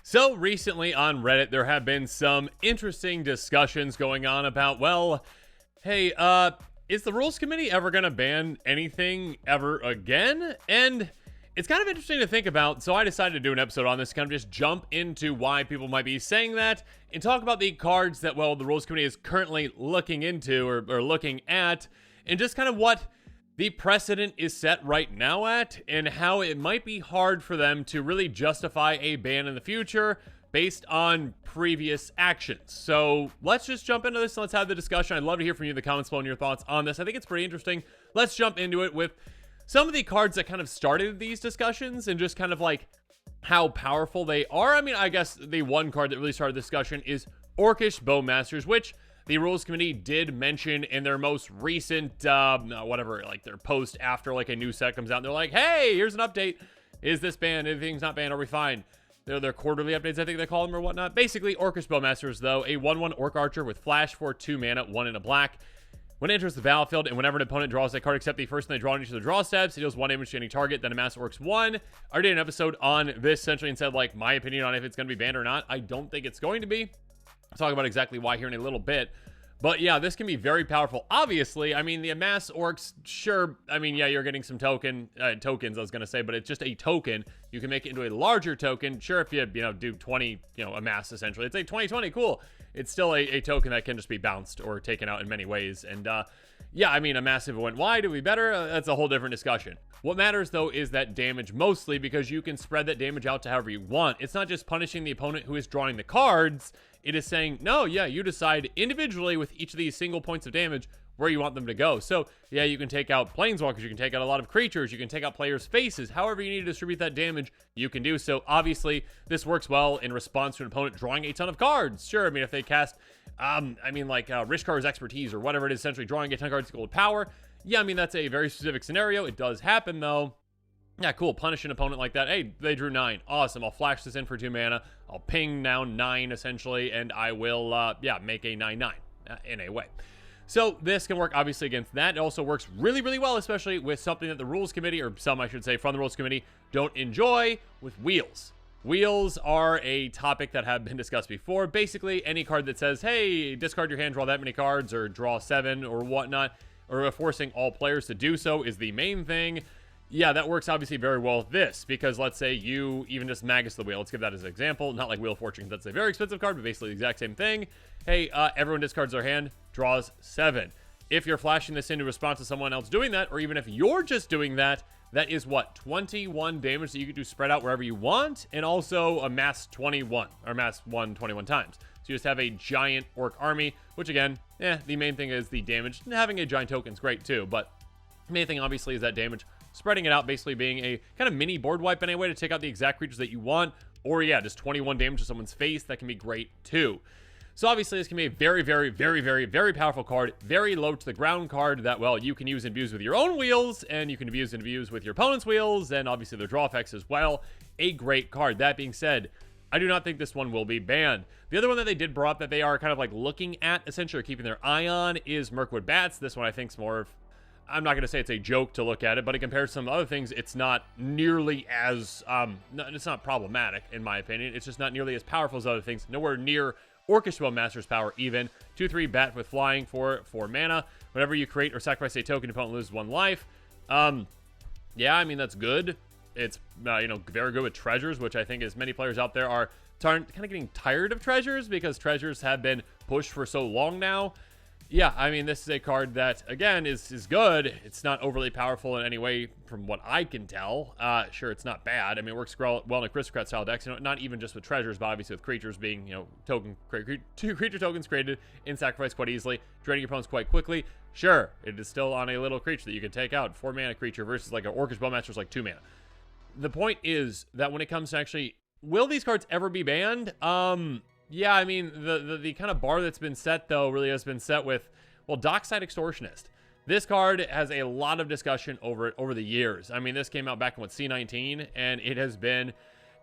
So recently on Reddit, there have been some interesting discussions going on about, well, hey, is the rules committee ever going to ban anything ever again? And it's kind of interesting to think about, so I decided to do an episode on this, kind of just jump into why people might be saying that, and talk about the cards that, well, the rules committee is currently looking into, or looking at, and just kind of what the precedent is set right now at, and how it might be hard for them to really justify a ban in the future based on previous actions. So let's just jump into this and let's have the discussion. I'd love to hear from you in the comments below on your thoughts on this. I think it's pretty interesting. Let's jump into it with some of the cards that kind of started these discussions and just kind of like how powerful they are. I mean, I guess the one card that really started the discussion is Orc Spell Masters, which the rules committee did mention in their most recent, whatever, like their post after like a new set comes out. And they're like, hey, here's an update. Is this banned? Anything's not banned? Are we fine? They're their quarterly updates, I think they call them, or whatnot. Basically, Orc Spell Masters, though, a 1/1 Orc Archer with Flash for 2 mana, 1 in a black. When it enters the battlefield, and whenever an opponent draws that card except the first one they draw on each of the draw steps, it deals 1 damage to any target, then amass Orcs 1. I already did an episode on this essentially and said, like, my opinion on if it's going to be banned or not. I don't think it's going to be. I'll talk about exactly why here in a little bit. But yeah, this can be very powerful. Obviously, I mean, the amass orcs, sure. I mean, yeah, you're getting some tokens, I was going to say, but it's just a token. You can make it into a larger token. Sure, if you do 20, amass, essentially. It's a 20/20, cool. It's still a token that can just be bounced or taken out in many ways. And yeah, I mean, a massive went wide, it'd be better. That's a whole different discussion. What matters, though, is that damage mostly, because you can spread that damage out to however you want. It's not just punishing the opponent who is drawing the cards. It is saying, no, yeah, you decide individually with each of these single points of damage where you want them to go. So, yeah, you can take out planeswalkers, you can take out a lot of creatures, you can take out players' faces. However you need to distribute that damage, you can do so. Obviously, this works well in response to an opponent drawing a ton of cards. Sure, I mean, if they cast, Rishkar's Expertise or whatever it is, essentially drawing a ton of cards equal to power. Yeah, I mean, that's a very specific scenario. It does happen, though. Yeah, cool. Punish an opponent like that. Hey, they drew 9. Awesome. I'll flash this in for 2 mana. I'll ping down 9, essentially, and I will, make a 9/9 in a way. So this can work, obviously, against that. It also works really, really well, especially with something that the Rules Committee, or some, I should say, from the Rules Committee, don't enjoy, with wheels. Wheels are a topic that have been discussed before. Basically, any card that says, hey, discard your hand, draw that many cards, or draw 7, or whatnot, or forcing all players to do so is the main thing. Yeah, that works obviously very well with this, because let's say you even just Magus the Wheel. Let's give that as an example. Not like Wheel of Fortune, that's a very expensive card, but basically the exact same thing. Hey, everyone discards their hand, draws 7. If you're flashing this in response to someone else doing that, or even if you're just doing that, that is what, 21 damage that you can do spread out wherever you want, and also amass 21, or amass 21 times. So you just have a giant orc army, which again, the main thing is the damage. Having a giant token is great too, but the main thing obviously is that damage. Spreading it out, basically being a kind of mini board wipe in a way to take out the exact creatures that you want, or yeah, just 21 damage to someone's face. That can be great too. So obviously this can be a very, very, very, very, very powerful card, very low to the ground card that, well, you can use and abuse with your own wheels, and you can use and abuse with your opponent's wheels, and obviously their draw effects as well. A great card. That being said, I do not think this one will be banned. The other one that they did brought up that they are kind of like looking at, essentially, or keeping their eye on, is Mechwood Bats. This one I think is more of, I'm not going to say it's a joke to look at it, but in comparison to some other things, it's not nearly as, it's not problematic, in my opinion. It's just not nearly as powerful as other things. Nowhere near Orc Spell Masters power even. 2/3 bat with flying for 4 mana. Whenever you create or sacrifice a token, your opponent loses 1 life. Yeah, I mean, that's good. It's, very good with treasures, which I think as many players out there are kind of getting tired of treasures, because treasures have been pushed for so long now. Yeah, I mean, this is a card that, again, is good. It's not overly powerful in any way from what I can tell. Sure, it's not bad. I mean, it works well in aristocrat-style decks, not even just with treasures, but obviously with creatures being, 2 creature tokens created in sacrifice quite easily, draining your opponents quite quickly. Sure, it is still on a little creature that you can take out, 4 mana creature versus like an Orc Spell Master is like 2 mana. The point is that when it comes to actually, will these cards ever be banned? Yeah, I mean, the kind of bar that's been set, though, really has been set with, well, Dockside Extortionist. This card has a lot of discussion over it over the years. I mean, this came out back in, C19, and it has been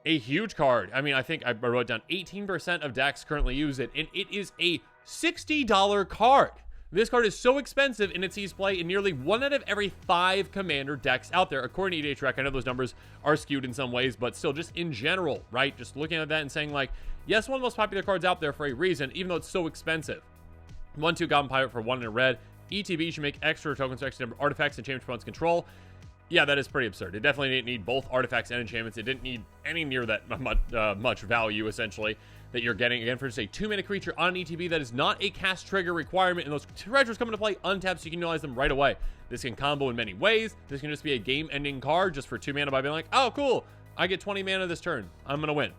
a huge card. I mean, I think I wrote down 18% of decks currently use it, and it is a $60 card. This card is so expensive, and it sees play in nearly 1 out of every 5 commander decks out there, according to EDH Rec. I know those numbers are skewed in some ways, but still, just in general, right? Just looking at that and saying, like, yes, one of the most popular cards out there for a reason, even though it's so expensive. 1/2 Goblin Pirate for 1 in a red. ETB should make extra tokens for extra number of artifacts and change opponent's control. Yeah, that is pretty absurd. It definitely didn't need both artifacts and enchantments. It didn't need any near that much value, essentially, that you're getting. Again, for just a 2-mana creature on an ETB, that is not a cast trigger requirement, and those treasures come into play untapped, so you can utilize them right away. This can combo in many ways. This can just be a game-ending card just for 2 mana by being like, oh, cool, I get 20 mana this turn. I'm going to win.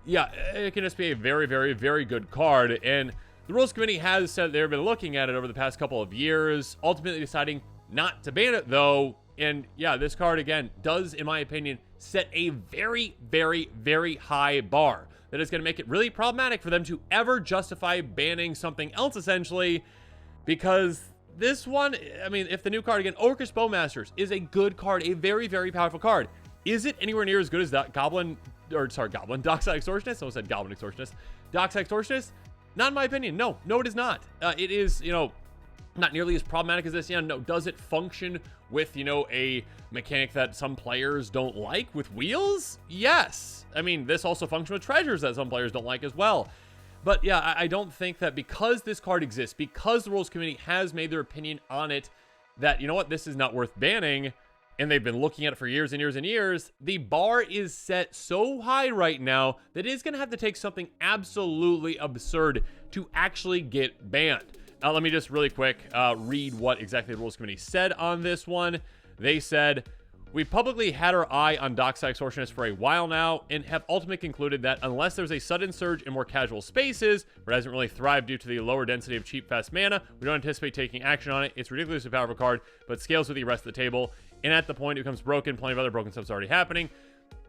Yeah, it can just be a very, very, very good card, and the Rules Committee has said they've been looking at it over the past couple of years, ultimately deciding not to ban it, though. And yeah, this card, again, does, in my opinion, set a very, very, very high bar that is going to make it really problematic for them to ever justify banning something else, essentially, because this one, I mean, if the new card, again, Orc Spell Masters is a good card, a very, very powerful card. Is it anywhere near as good as that Dockside Extortionist? Someone said Goblin Extortionist. Dockside Extortionist? Not in my opinion. No, it is not. It is, not nearly as problematic as this. Yeah, no. Does it function with, a mechanic that some players don't like with wheels? Yes. I mean, this also functions with treasures that some players don't like as well. But yeah, I don't think that because this card exists, because the Rules Committee has made their opinion on it, that, you know what, this is not worth banning, and they've been looking at it for years and years and years, the bar is set so high right now that it is going to have to take something absolutely absurd to actually get banned. Let me just really quick read what exactly the Rules Committee said on this one. They said, we publicly had our eye on Dockside Extortionist for a while now and have ultimately concluded that unless there's a sudden surge in more casual spaces, where it hasn't really thrived due to the lower density of cheap, fast mana, we don't anticipate taking action on it. It's a ridiculously powerful card, but scales with the rest of the table. And at the point it becomes broken, plenty of other broken stuff's already happening.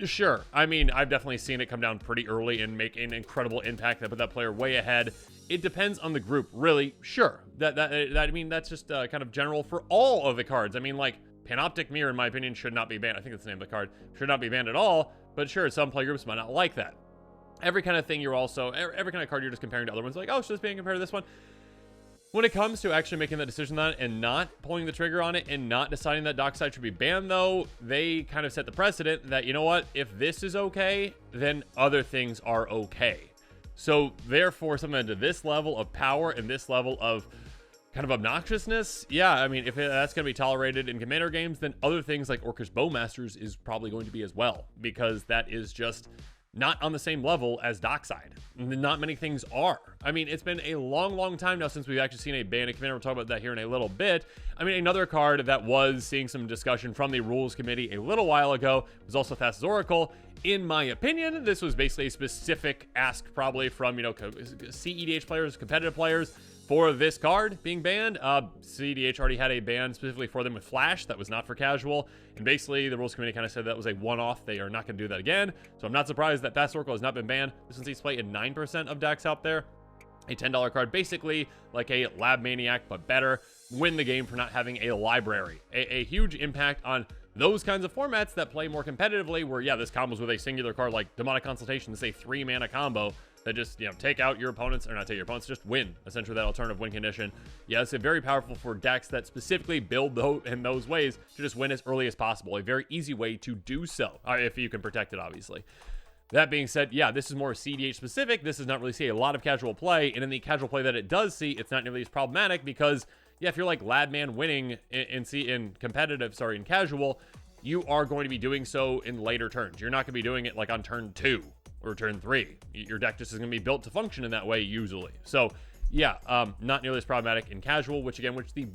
Sure, I mean, I've definitely seen it come down pretty early and make an incredible impact that put that player way ahead. It depends on the group, really. Sure, I mean, that's just kind of general for all of the cards. I mean, like, Panoptic Mirror, in my opinion, should not be banned. I think that's the name of the card. Should not be banned at all, but sure, some play groups might not like that. Every kind of thing you're also, every kind of card you're just comparing to other ones, like, oh, should this being compared to this one? When it comes to actually making that decision on it and not pulling the trigger on it and not deciding that Dockside should be banned, though, they kind of set the precedent that, you know what, if this is okay, then other things are okay. So therefore, something to this level of power and this level of kind of obnoxiousness, yeah, I mean, if that's going to be tolerated in commander games, then other things like Orc Spell Masters is probably going to be as well, because that is just not on the same level as Dockside. Not many things are. I mean, it's been a long, long time now since we've actually seen a ban of commander. We'll talk about that here in a little bit. I mean, another card that was seeing some discussion from the Rules Committee a little while ago was also Thassa's Oracle. In my opinion, this was basically a specific ask probably from, CEDH players, competitive players, for this card being banned. CEDH already had a ban specifically for them with Flash that was not for casual, and basically the Rules Committee kind of said that was a one-off. They are not going to do that again, so I'm not surprised that Thassa's Oracle has not been banned. This one sees play in 9% of decks out there. A $10 card, basically like a Lab Maniac, but better. Win the game for not having a library. A huge impact on those kinds of formats that play more competitively, where, yeah, this combos with a singular card like Demonic Consultation. This is a 3-mana combo that just, take out your opponents, or not take your opponents, just win, essentially, that alternative win condition. Yeah, it's very powerful for decks that specifically build in those ways to just win as early as possible. A very easy way to do so, if you can protect it, obviously. That being said, yeah, this is more CDH specific. This does not really see a lot of casual play, and in the casual play that it does see, it's not nearly as problematic because, yeah, if you're like Ladman winning in casual, you are going to be doing so in later turns. You're not going to be doing it like on turn 2 or turn 3. Your deck just is going to be built to function in that way usually. So yeah, not nearly as problematic in casual, which the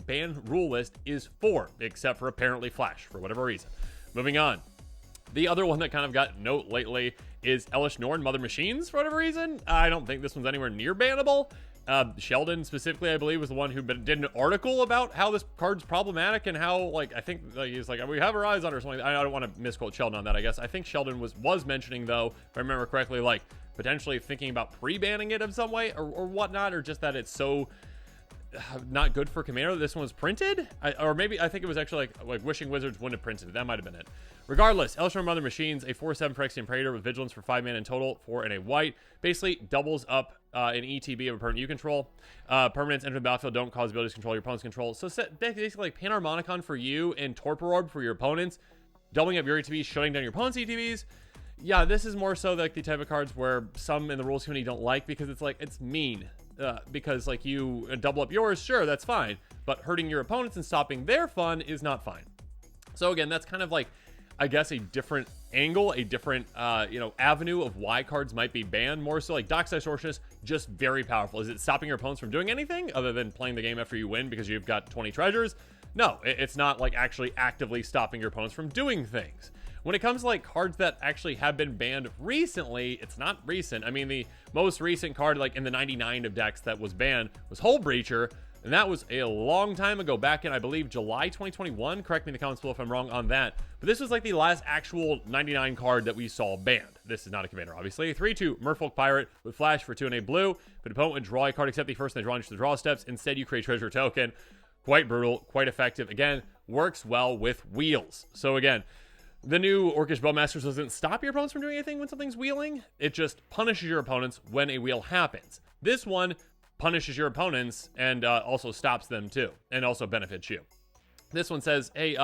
ban rule list is for, except for apparently Flash for whatever reason. Moving on. The other one that kind of got note lately is Ellis Norn Mother Machines for whatever reason. I don't think this one's anywhere near bannable. Sheldon specifically, I believe, was the one who did an article about how this card's problematic and how, I think he's like, we have our eyes on it or something. I don't want to misquote Sheldon on that, I guess. I think Sheldon was mentioning, though, if I remember correctly, potentially thinking about pre-banning it in some way or whatnot, or just that it's so not good for Commander that this one was printed. Or maybe I think it was actually like Wishing Wizards wouldn't have printed it. That might have been it. Regardless, Ellis from Other Machines, a 4/7 Phyrexian Praetor with Vigilance for 5 mana in total, 4 and a white. Basically doubles up an ETB of a permanent you control. Permanents enter the battlefield, don't cause abilities to control your opponent's control. So basically like Panharmonicon for you and Torpor Orb for your opponents, doubling up your ETBs, shutting down your opponent's ETBs. Yeah, this is more so like the type of cards where some in the rules community don't like because it's like, it's mean. Because like you double up yours, sure, that's fine. But hurting your opponents and stopping their fun is not fine. So again, that's kind of like, I guess, a different angle, a different, avenue of why cards might be banned. More so like Dockside extortionist, just very powerful. Is it stopping your opponents from doing anything other than playing the game after you win because you've got 20 treasures? No, it's not like actually actively stopping your opponents from doing things. When it comes to like cards that actually have been banned recently, it's not recent. I mean, the most recent card like in the 99 of decks that was banned was Hull Breacher, and that was a long time ago, back in, I believe, July 2021. Correct me in the comments below if I'm wrong on that. But this was like the last actual 99 card that we saw banned. This is not a commander, obviously. 3/2 Merfolk Pirate with flash for 2 and a blue. But opponent would draw a card except the first and they draw into the draw steps. Instead, you create treasure token. Quite brutal, quite effective. Again, works well with wheels. So again, the new Orc Spell Masters doesn't stop your opponents from doing anything when something's wheeling. It just punishes your opponents when a wheel happens. This one punishes your opponents and also stops them too, and also benefits you. This one says, hey,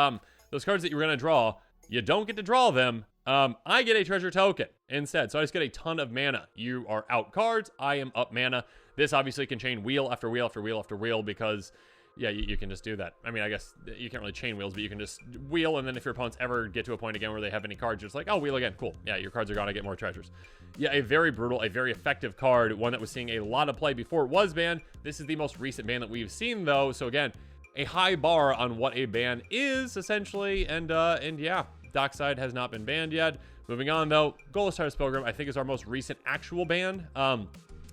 those cards that you were going to draw, you don't get to draw them. I get a treasure token instead, so I just get a ton of mana. You are out cards, I am up mana. This obviously can chain wheel after wheel after wheel after wheel because, yeah, you can just do that. I mean, I guess you can't really chain wheels, but you can just wheel, and then if your opponents ever get to a point again where they have any cards, you're just like, oh, wheel again, cool. Yeah, your cards are gonna get more treasures. Yeah, a very brutal, a very effective card, one that was seeing a lot of play before it was banned. This is the most recent ban that we've seen, though, so again, a high bar on what a ban is, essentially, and yeah, Dockside has not been banned yet. Moving on, though, Goldstars Pilgrim, I think, is our most recent actual ban.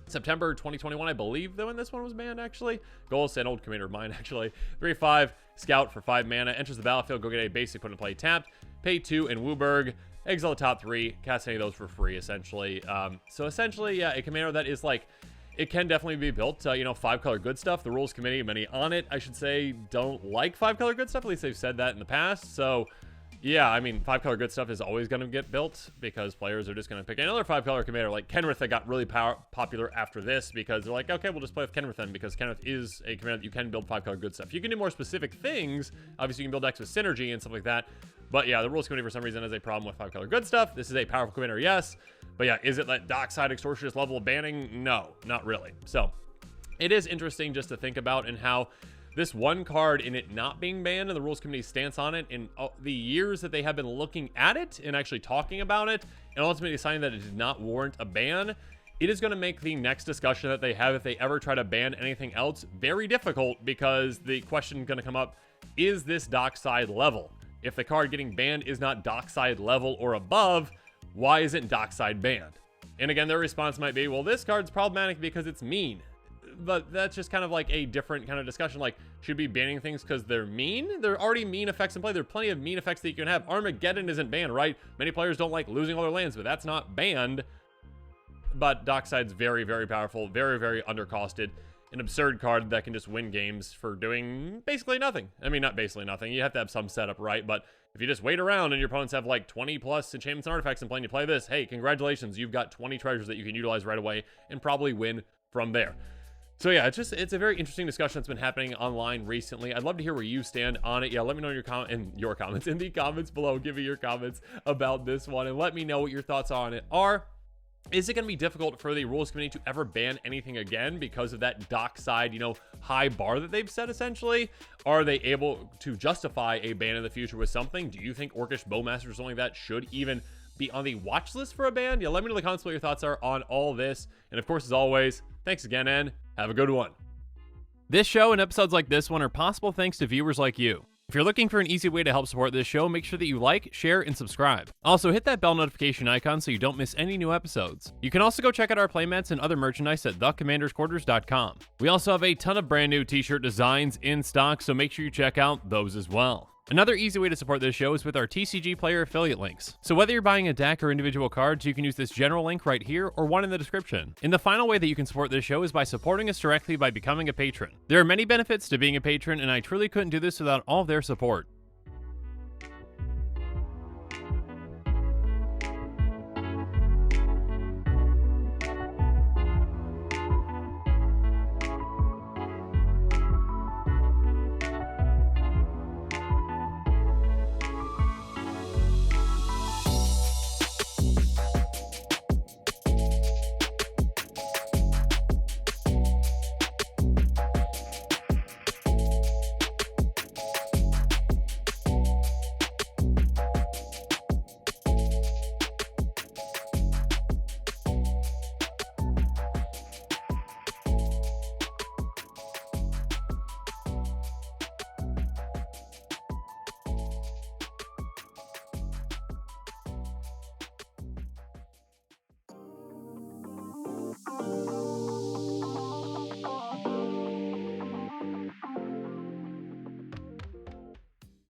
September 2021, I believe, though, when this one was banned, actually. Goldstars, an old commander of mine, actually. 3/5, Scout for 5 mana, enters the battlefield, go get a basic, put in play tapped, pay 2 in Wooburg, exile the top 3, cast any of those for free, essentially. So essentially, yeah, a commander that is like, it can definitely be built, 5-color good stuff. The rules committee, many on it, I should say, don't like 5-color good stuff. At least they've said that in the past. So yeah, I mean, 5-color good stuff is always going to get built because players are just going to pick another 5-color commander like Kenrith that got really popular after this because they're like, okay, we'll just play with Kenrith then because Kenrith is a commander that you can build 5-color good stuff. You can do more specific things. Obviously, you can build decks with synergy and stuff like that. But yeah, the rules committee for some reason has a problem with 5-color good stuff. This is a powerful commander, yes. But yeah, is it that Dockside extortionist level of banning? No, not really. So it is interesting just to think about and how this one card and it not being banned and the rules committee's stance on it in the years that they have been looking at it and actually talking about it and ultimately deciding that it did not warrant a ban, it is going to make the next discussion that they have if they ever try to ban anything else very difficult because the question is going to come up, is this Dockside level? If the card getting banned is not Dockside level or above, why isn't Dockside banned? And again, their response might be, well, this card's problematic because it's mean. But that's just kind of like a different kind of discussion. Like, should we be banning things because they're mean? There are already mean effects in play. There are plenty of mean effects that you can have. Armageddon isn't banned, right? Many players don't like losing all their lands, but that's not banned. But Dockside's very, very powerful, very, very undercosted. An absurd card that can just win games for doing basically nothing. I mean, not basically nothing. You have to have some setup, right? But if you just wait around and your opponents have like 20 plus enchantments and artifacts and plan to play this, hey, congratulations. You've got 20 treasures that you can utilize right away and probably win from there. So yeah, it's a very interesting discussion that's been happening online recently. I'd love to hear where you stand on it. Yeah, let me know in your comments in the comments below. Give me your comments about this one and let me know what your thoughts on it are. Is it going to be difficult for the rules committee to ever ban anything again because of that Dockside, high bar that they've set essentially? Are they able to justify a ban in the future with something? Do you think Orcish Spell Masters or something like that should even be on the watch list for a ban? Yeah, let me know in the comments what your thoughts are on all this. And of course, as always, thanks again and have a good one. This show and episodes like this one are possible thanks to viewers like you. If you're looking for an easy way to help support this show, make sure that you like, share, and subscribe. Also, hit that bell notification icon so you don't miss any new episodes. You can also go check out our playmats and other merchandise at thecommandersquarters.com. We also have a ton of brand new t-shirt designs in stock, so make sure you check out those as well. Another easy way to support this show is with our TCG Player affiliate links. So whether you're buying a deck or individual cards, you can use this general link right here or one in the description. And the final way that you can support this show is by supporting us directly by becoming a patron. There are many benefits to being a patron, and I truly couldn't do this without all of their support.